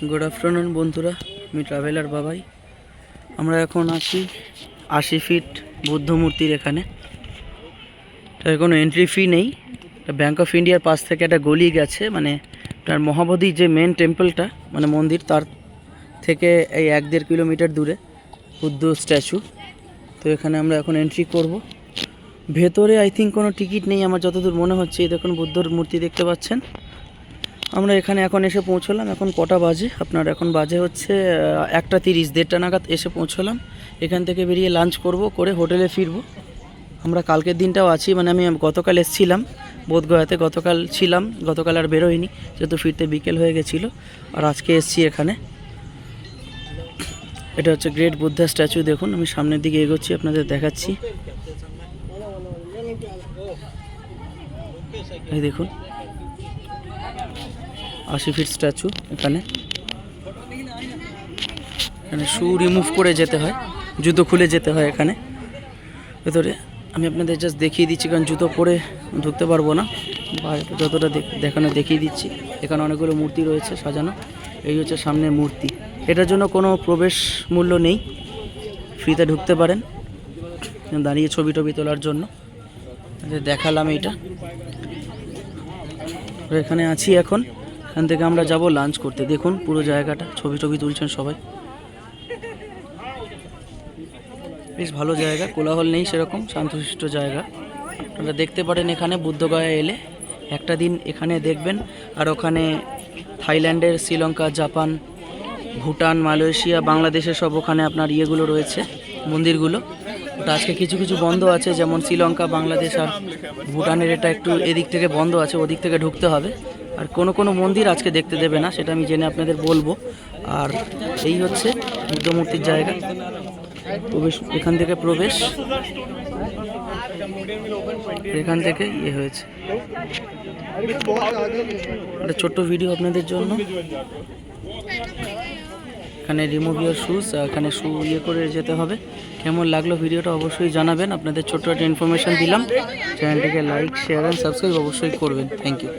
Good afternoon বন্ধুরা, আমি traveller বাবাই। আমরা এখন আছি 80 ফিট বুদ্ধ মূর্তির এখানে। তার কোনো এন্ট্রি ফি নেই। ব্যাঙ্ক অফ ইন্ডিয়ার পাশ থেকে একটা গলি গেছে, মানে তার মহাবোধি যে মেন টেম্পলটা মানে মন্দির, তার থেকে এই 1-1.5 কিলোমিটার দূরে বুদ্ধ স্ট্যাচু। তো এখানে আমরা এখন এন্ট্রি করব। ভেতরে আই থিঙ্ক কোনো টিকিট নেই আমার যতদূর মনে হচ্ছে। এই দেখুন বুদ্ধর মূর্তি দেখতে পাচ্ছেন। আমরা এখানে এখন এসে পৌঁছলাম। এখন কটা বাজে আপনার? এখন বাজে হচ্ছে 1:30, 1:30 নাগাদ এসে পৌঁছলাম। এখান থেকে বেরিয়ে লাঞ্চ করব, করে হোটেলে ফিরবো। আমরা কালকের দিনটাও আছি, মানে আমি গতকাল এসেছিলাম বোধগয়াতে, গতকাল ছিলাম, গতকাল আর বেরোয়নি যেহেতু ফিরতে বিকেল হয়ে গেছিলো। আর আজকে এসছি এখানে। এটা হচ্ছে গ্রেট বুদ্ধা স্ট্যাচু। দেখুন আমি সামনের দিকে এগোচ্ছি, আপনাদের দেখাচ্ছি। এই দেখুন 80 ফিট স্ট্যাচু। এখানে শু রিমুভ করে যেতে হয়, জুতো খুলে যেতে হয় এখানে ভেতরে। আমি আপনাদের জাস্ট দেখিয়ে দিচ্ছি, কারণ জুতো পরে ঢুকতে পারবো না। যতটা দেখানো দেখিয়ে দিচ্ছি। এখানে অনেকগুলো মূর্তি রয়েছে সাজানো। এই হচ্ছে সামনের মূর্তি। এটার জন্য কোনো প্রবেশ মূল্য নেই, ফ্রিতে ঢুকতে পারেন দাঁড়িয়ে ছবি টবি তোলার জন্য। দেখালাম এইটা। এখানে আছি এখন। এখান থেকে আমরা যাব লাঞ্চ করতে। দেখুন পুরো জায়গাটা, ছবি টবি তুলছেন সবাই। বেশ ভালো জায়গা, কোলাহল নেই সেরকম, শান্তশিষ্ট জায়গা। আপনারা দেখতে পারেন এখানে বুদ্ধগয়া এলে একটা দিন এখানে দেখবেন। আর ওখানে থাইল্যান্ডের, শ্রীলঙ্কা, জাপান, ভুটান, মালয়েশিয়া, বাংলাদেশের সব ওখানে আপনার ইয়েগুলো রয়েছে, মন্দিরগুলো। ওটা আজকে কিছু কিছু বন্ধ আছে, যেমন শ্রীলঙ্কা, বাংলাদেশ আর ভুটানের এটা একটু এদিক থেকে বন্ধ আছে, ওদিক থেকে ঢুকতে হবে। আর কোনো মন্দির আজকে দেখতে দেবে না, সেটা আমি জেনে আপনাদের বলবো। আর এই হচ্ছে বুদ্ধ মূর্তির জায়গা, প্রবেশ এখান থেকে প্রবেশ, এখান থেকে ইয়ে হয়েছে। একটা ছোট্ট ভিডিও আপনাদের জন্য। এখানে রিমুভ ইউর শুজ, এখানে শু ইয়ে করে যেতে হবে। কেমন লাগলো ভিডিওটা অবশ্যই জানাবেন। আপনাদের ছোট্ট একটা ইনফরমেশান দিলাম। চ্যানেলটিকে লাইক, শেয়ার অ্যান্ড সাবস্ক্রাইব অবশ্যই করবেন। Thank you.